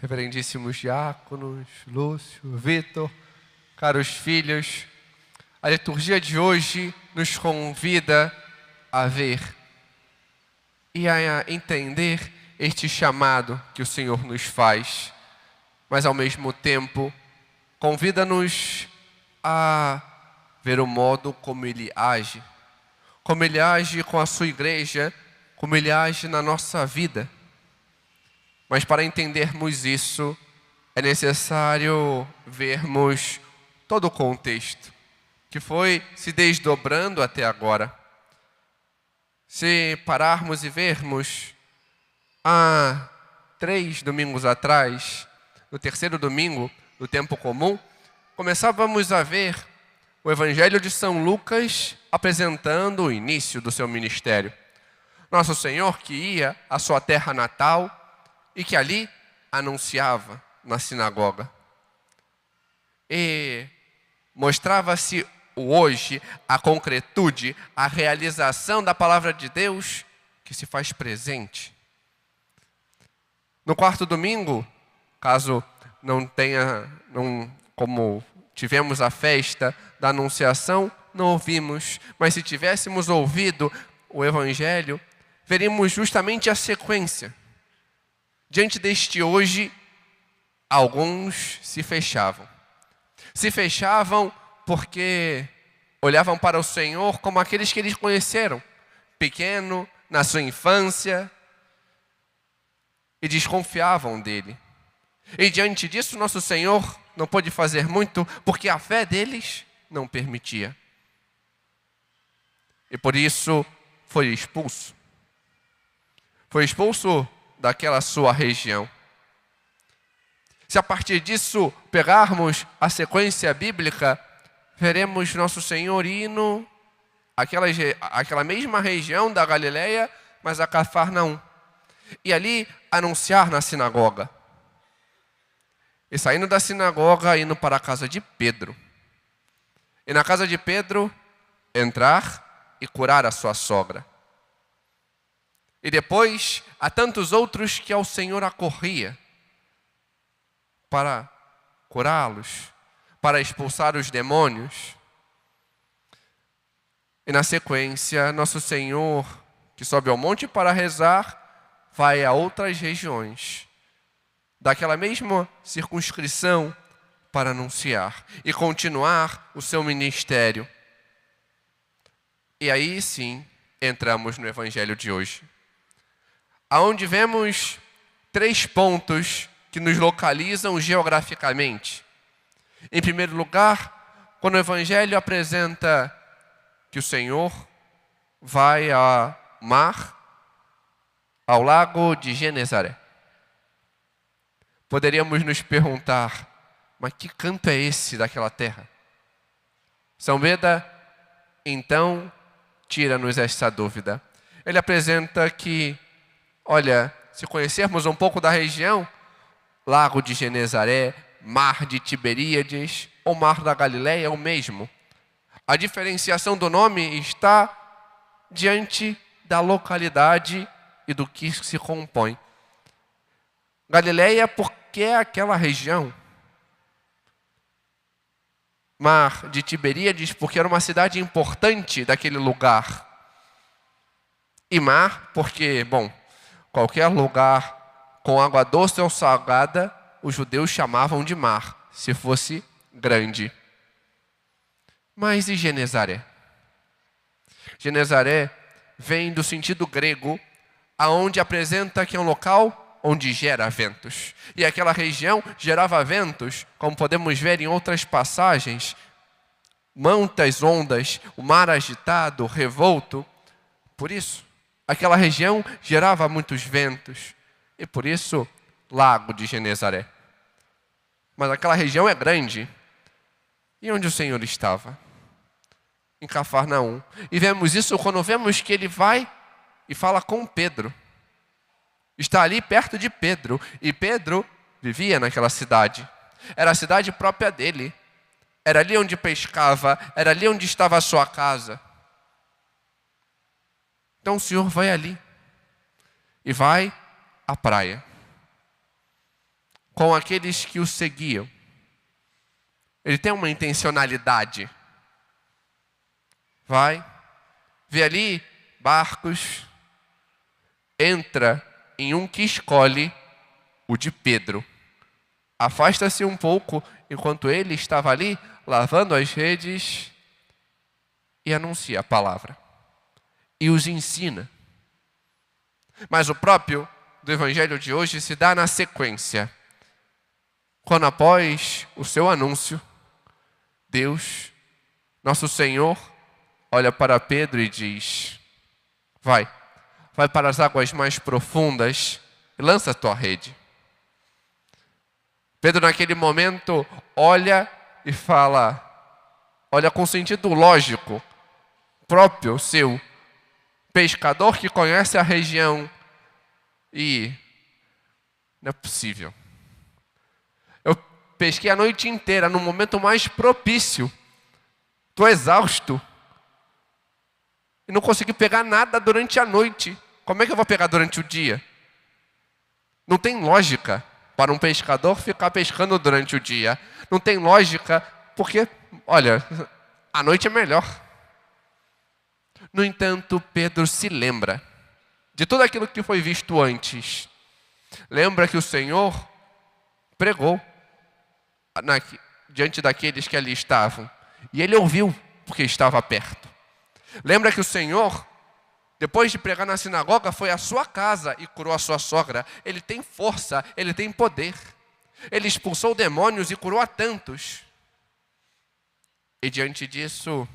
Reverendíssimos diáconos, Lúcio, Vitor, caros filhos, a liturgia de hoje nos convida a ver e a entender este chamado que o Senhor nos faz, mas ao mesmo tempo convida-nos a ver o modo como Ele age com a sua igreja, como Ele age na nossa vida. Mas para entendermos isso, é necessário vermos todo o contexto que foi se desdobrando até agora. Se pararmos e vermos, há 3 domingos atrás, no terceiro domingo do tempo comum, começávamos a ver o Evangelho de São Lucas apresentando o início do seu ministério. Nosso Senhor que ia à sua terra natal e que ali anunciava na sinagoga. E mostrava-se hoje a concretude, a realização da palavra de Deus que se faz presente. No quarto domingo, caso como tivemos a festa da Anunciação, não ouvimos, mas se tivéssemos ouvido o Evangelho, veríamos justamente a sequência. Diante deste hoje, alguns se fechavam. Se fechavam porque olhavam para o Senhor como aqueles que eles conheceram, pequeno, na sua infância, e desconfiavam dele. E diante disso, nosso Senhor não pôde fazer muito, porque a fé deles não permitia. E por isso foi expulso. Foi expulso daquela sua região. Se a partir disso pegarmos a sequência bíblica, veremos nosso Senhor indo àquela mesma região da Galileia, mas a Cafarnaum. E ali anunciar na sinagoga. E saindo da sinagoga, indo para a casa de Pedro. E na casa de Pedro, entrar e curar a sua sogra. E depois, há tantos outros que ao Senhor acorria para curá-los, para expulsar os demônios. E na sequência, nosso Senhor, que sobe ao monte para rezar, vai a outras regiões, daquela mesma circunscrição, para anunciar e continuar o seu ministério. E aí sim, entramos no Evangelho de hoje, aonde vemos 3 pontos que nos localizam geograficamente. Em primeiro lugar, quando o Evangelho apresenta que o Senhor vai ao mar, ao lago de Genezaré. Poderíamos nos perguntar, mas que canto é esse daquela terra? São Beda, então, tira-nos esta dúvida. Ele apresenta que, olha, se conhecermos um pouco da região, Lago de Genezaré, Mar de Tiberíades ou Mar da Galileia é o mesmo. A diferenciação do nome está diante da localidade e do que se compõe. Galileia porque é aquela região. Mar de Tiberíades porque era uma cidade importante daquele lugar. E mar porque, qualquer lugar com água doce ou salgada, os judeus chamavam de mar, se fosse grande. Mas e Genezaré? Genezaré vem do sentido grego, aonde apresenta que é um local onde gera ventos. E aquela região gerava ventos, como podemos ver em outras passagens, muitas ondas, o mar agitado, revolto. Por isso, aquela região gerava muitos ventos. E por isso, Lago de Genezaré. Mas aquela região é grande. E onde o Senhor estava? Em Cafarnaum. E vemos isso quando vemos que ele vai e fala com Pedro. Está ali perto de Pedro. E Pedro vivia naquela cidade. Era a cidade própria dele. Era ali onde pescava. Era ali onde estava a sua casa. Então o Senhor vai ali. E vai à praia. com aqueles que o seguiam. Ele tem uma intencionalidade. Vai, vê ali barcos, entra em um que escolhe, o de Pedro. Afasta-se um pouco enquanto ele estava ali lavando as redes e anuncia a palavra. E os ensina. Mas o próprio do evangelho de hoje se dá na sequência. Quando após o seu anúncio, Deus, nosso Senhor, olha para Pedro e diz: vai para as águas mais profundas e lança a tua rede. Pedro naquele momento olha e fala, olha com sentido lógico, próprio seu, pescador que conhece a região, e não é possível. Eu pesquei a noite inteira, no momento mais propício, estou exausto, e não consegui pegar nada durante a noite. Como é que eu vou pegar durante o dia? Não tem lógica para um pescador ficar pescando durante o dia. Não tem lógica, porque, olha, a noite é melhor. No entanto, Pedro se lembra de tudo aquilo que foi visto antes. Lembra que o Senhor pregou diante daqueles que ali estavam. E ele ouviu, porque estava perto. Lembra que o Senhor, depois de pregar na sinagoga, foi à sua casa e curou a sua sogra. Ele tem força, ele tem poder. Ele expulsou demônios e curou a tantos. E diante disso,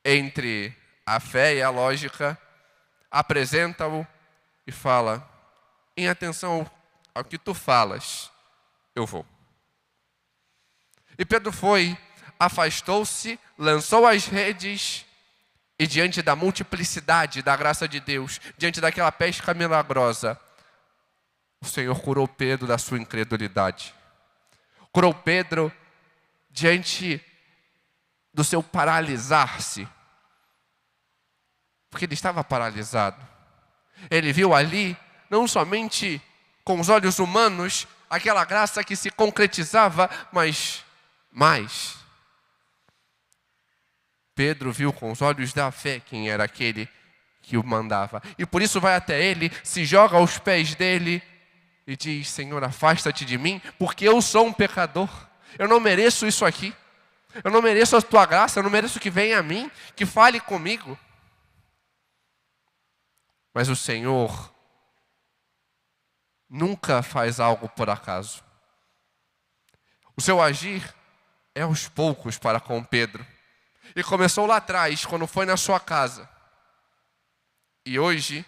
entre a fé e a lógica, apresenta-o e fala: em atenção ao que tu falas, eu vou. E Pedro foi, afastou-se, lançou as redes, e diante da multiplicidade da graça de Deus, diante daquela pesca milagrosa, o Senhor curou Pedro da sua incredulidade. Curou Pedro diante do seu paralisar-se. Porque ele estava paralisado. Ele viu ali, não somente com os olhos humanos, aquela graça que se concretizava, mas mais. Pedro viu com os olhos da fé quem era aquele que o mandava. E por isso vai até ele, se joga aos pés dele e diz: Senhor, afasta-te de mim, porque eu sou um pecador. Eu não mereço isso aqui. Eu não mereço a tua graça, eu não mereço que venha a mim, que fale comigo. Mas o Senhor nunca faz algo por acaso. O seu agir é aos poucos para com Pedro. E começou lá atrás, quando foi na sua casa. E hoje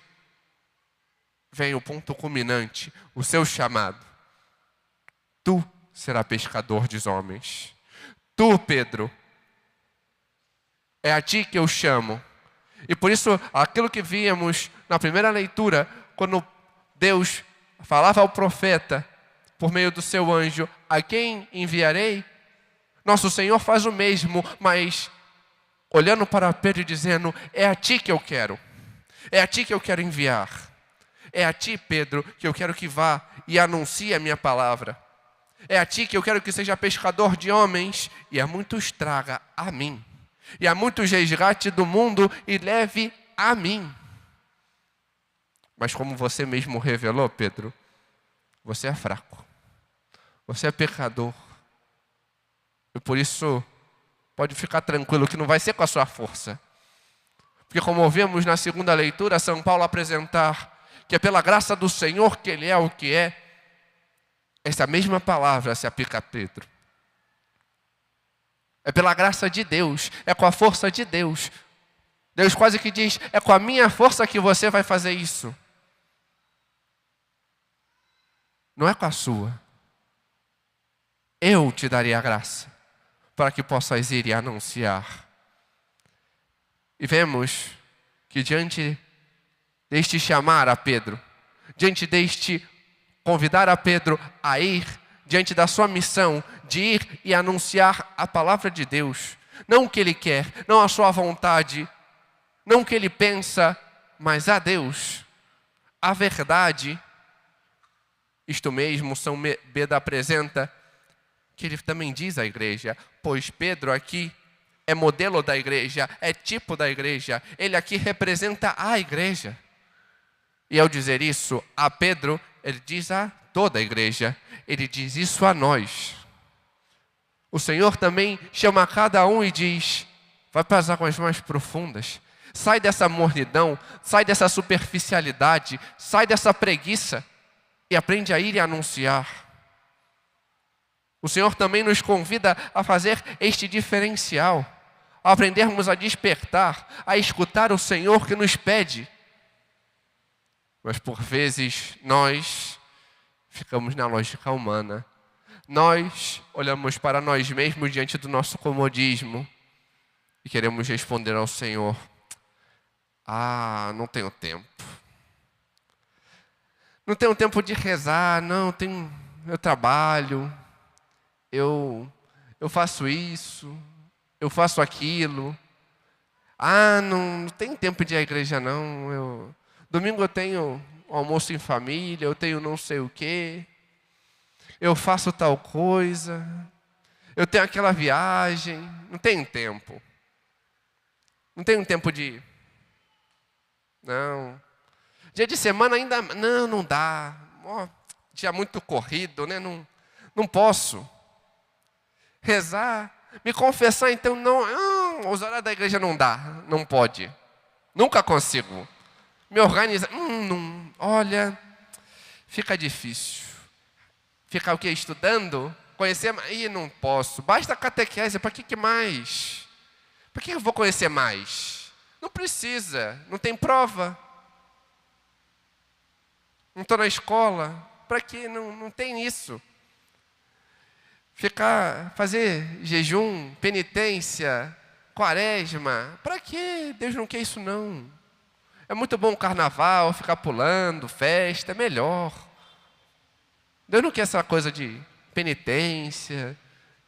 vem o ponto culminante, o seu chamado. Tu serás pescador de homens. Tu, Pedro, é a ti que eu chamo. E por isso, aquilo que víamos na primeira leitura, quando Deus falava ao profeta, por meio do seu anjo, a quem enviarei? Nosso Senhor faz o mesmo, mas olhando para Pedro e dizendo: é a ti que eu quero. É a ti que eu quero enviar. É a ti, Pedro, que eu quero que vá e anuncie a minha palavra. É a ti que eu quero que seja pescador de homens e a muitos traga a mim. E a muitos resgate do mundo e leve a mim. Mas como você mesmo revelou, Pedro, você é fraco. Você é pecador. E por isso, pode ficar tranquilo que não vai ser com a sua força. Porque como ouvimos na segunda leitura, São Paulo apresentar que é pela graça do Senhor que Ele é o que é, essa mesma palavra se aplica a Pedro. É pela graça de Deus, é com a força de Deus. Deus quase que diz: é com a minha força que você vai fazer isso. Não é com a sua. Eu te darei a graça para que possas ir e anunciar. E vemos que diante deste chamar a Pedro, diante deste convidar a Pedro a ir, diante da sua missão de ir e anunciar a palavra de Deus, não o que ele quer, não a sua vontade, não o que ele pensa, mas a Deus, a verdade. Isto mesmo, São Beda apresenta que ele também diz à igreja, pois Pedro aqui é modelo da igreja, é tipo da igreja, ele aqui representa a igreja. E ao dizer isso a Pedro, ele diz a toda a igreja, ele diz isso a nós. O Senhor também chama cada um e diz, vai para as águas mais profundas, sai dessa mornidão, sai dessa superficialidade, sai dessa preguiça e aprende a ir e anunciar. O Senhor também nos convida a fazer este diferencial, a aprendermos a despertar, a escutar o Senhor que nos pede. Mas por vezes nós ficamos na lógica humana. Nós olhamos para nós mesmos diante do nosso comodismo e queremos responder ao Senhor, não tenho tempo. Não tenho tempo de rezar, eu trabalho, eu faço isso, eu faço aquilo. Não tem tempo de ir à igreja não. Domingo eu tenho almoço em família, eu tenho não sei o quê. Eu faço tal coisa, eu tenho aquela viagem, não tenho tempo. Não tenho tempo de ir. Não. Dia de semana ainda, não dá. Dia muito corrido, né? Não posso. Rezar, me confessar, então não. Os horários da igreja não dá, não pode. Nunca consigo. Me organizar, olha, fica difícil. Ficar o quê? Estudando? Conhecer mais? Não posso. Basta a catequese, para que mais? Para que eu vou conhecer mais? Não precisa, não tem prova. Não estou na escola, para quê? Não tem isso. Fazer jejum, penitência, quaresma, para quê? Deus não quer isso não. É muito bom o carnaval, ficar pulando, festa, é melhor. Deus não quer essa coisa de penitência,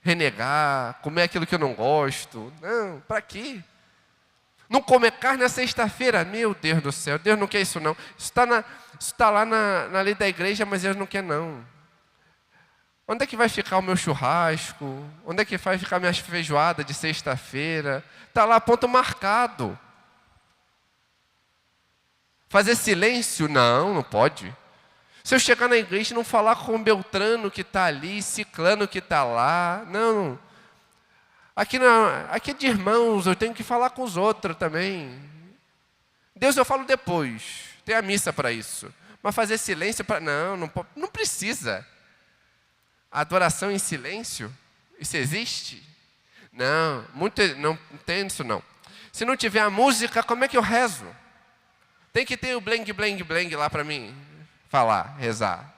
renegar, comer aquilo que eu não gosto. Não, para quê? Não comer carne na sexta-feira, meu Deus do céu, Deus não quer isso não. Isso está lá na lei da igreja, mas Deus não quer não. Onde é que vai ficar o meu churrasco? Onde é que vai ficar minha feijoada de sexta-feira? Está lá, ponto marcado. Fazer silêncio? Não pode. Se eu chegar na igreja e não falar com o Beltrano que está ali, Ciclano que está lá, não. Aqui é de irmãos, eu tenho que falar com os outros também. Deus eu falo depois, tem a missa para isso. Mas fazer silêncio para... Não precisa. A adoração em silêncio, isso existe? Não tem isso não. Se não tiver a música, como é que eu rezo? Tem que ter o bling, bling, bling lá para mim falar, rezar.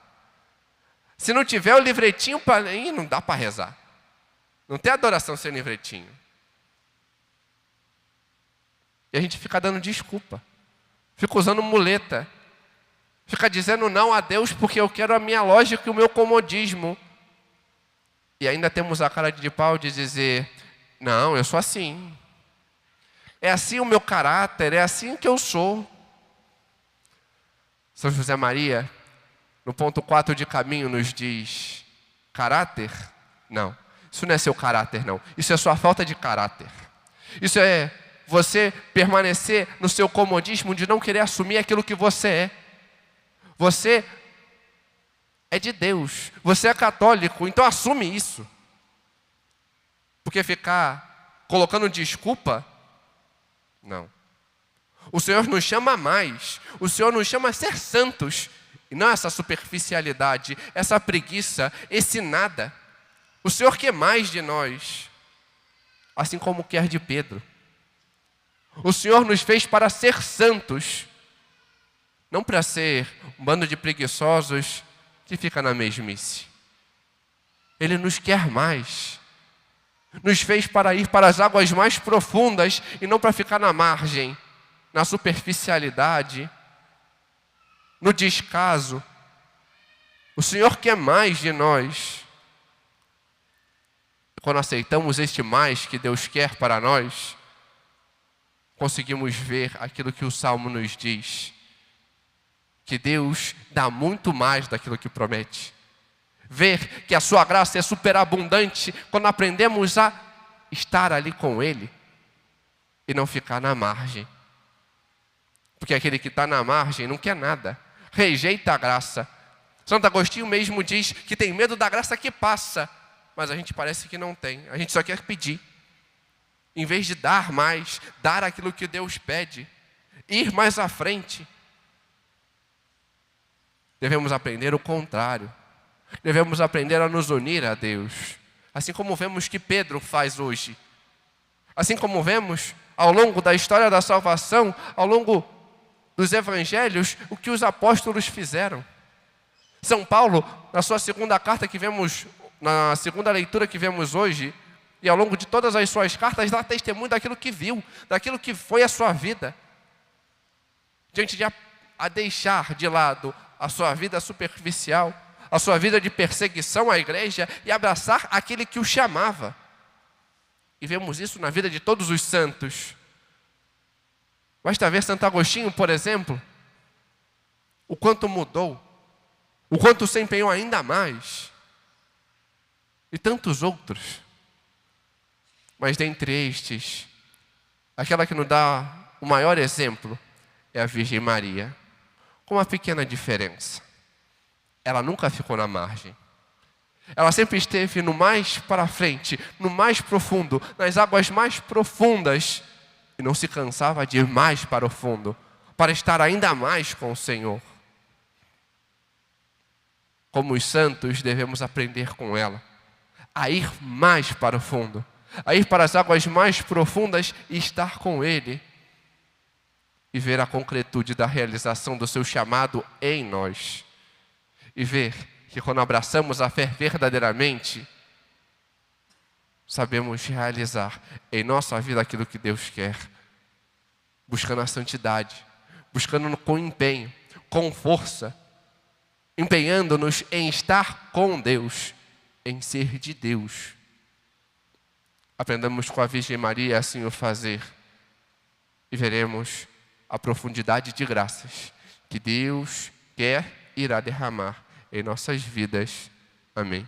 Se não tiver o livretinho, não dá para rezar. Não tem adoração sem livretinho. E a gente fica dando desculpa. Fica usando muleta. Fica dizendo não a Deus porque eu quero a minha lógica e o meu comodismo. E ainda temos a cara de pau de dizer, não, eu sou assim. É assim o meu caráter, é assim que eu sou. São José Maria, no ponto 4 de caminho, nos diz, caráter? Não, isso não é seu caráter não, isso é sua falta de caráter. Isso é você permanecer no seu comodismo de não querer assumir aquilo que você é. Você é de Deus, você é católico, então assume isso. Porque ficar colocando desculpa, não. O Senhor nos chama a mais, o Senhor nos chama a ser santos, e não essa superficialidade, essa preguiça, esse nada. O Senhor quer mais de nós, assim como quer de Pedro. O Senhor nos fez para ser santos, não para ser um bando de preguiçosos que fica na mesmice. Ele nos quer mais. Nos fez para ir para as águas mais profundas e não para ficar na margem, na superficialidade, no descaso. O Senhor quer mais de nós. Quando aceitamos este mais que Deus quer para nós, conseguimos ver aquilo que o Salmo nos diz. que Deus dá muito mais daquilo que promete. Ver que a sua graça é superabundante quando aprendemos a estar ali com Ele e não ficar na margem. Porque aquele que está na margem não quer nada, rejeita a graça. Santo Agostinho mesmo diz que tem medo da graça que passa, mas a gente parece que não tem, a gente só quer pedir. Em vez de dar mais, dar aquilo que Deus pede, ir mais à frente. Devemos aprender o contrário. Devemos aprender a nos unir a Deus. Assim como vemos que Pedro faz hoje. Assim como vemos ao longo da história da salvação, ao longo dos evangelhos, o que os apóstolos fizeram. São Paulo, na sua segunda carta que vemos, na segunda leitura que vemos hoje, e ao longo de todas as suas cartas, dá testemunho daquilo que viu, daquilo que foi a sua vida. Diante de a deixar de lado a sua vida superficial, a sua vida de perseguição à igreja e abraçar aquele que o chamava. E vemos isso na vida de todos os santos. Basta ver Santo Agostinho, por exemplo, o quanto mudou, o quanto se empenhou ainda mais, e tantos outros. Mas dentre estes, aquela que nos dá o maior exemplo é a Virgem Maria, com uma pequena diferença. Ela nunca ficou na margem. Ela sempre esteve no mais para frente, no mais profundo, nas águas mais profundas, e não se cansava de ir mais para o fundo, para estar ainda mais com o Senhor. Como os santos, devemos aprender com ela a ir mais para o fundo, a ir para as águas mais profundas e estar com Ele, e ver a concretude da realização do seu chamado em nós. E ver que quando abraçamos a fé verdadeiramente, sabemos realizar em nossa vida aquilo que Deus quer. Buscando a santidade, buscando com empenho, com força, empenhando-nos em estar com Deus, em ser de Deus. Aprendamos com a Virgem Maria assim o fazer, e veremos a profundidade de graças que Deus quer e irá derramar em nossas vidas. Amém.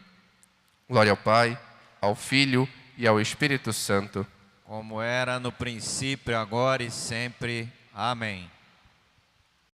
Glória ao Pai, ao Filho e ao Espírito Santo. Como era no princípio, agora e sempre. Amém.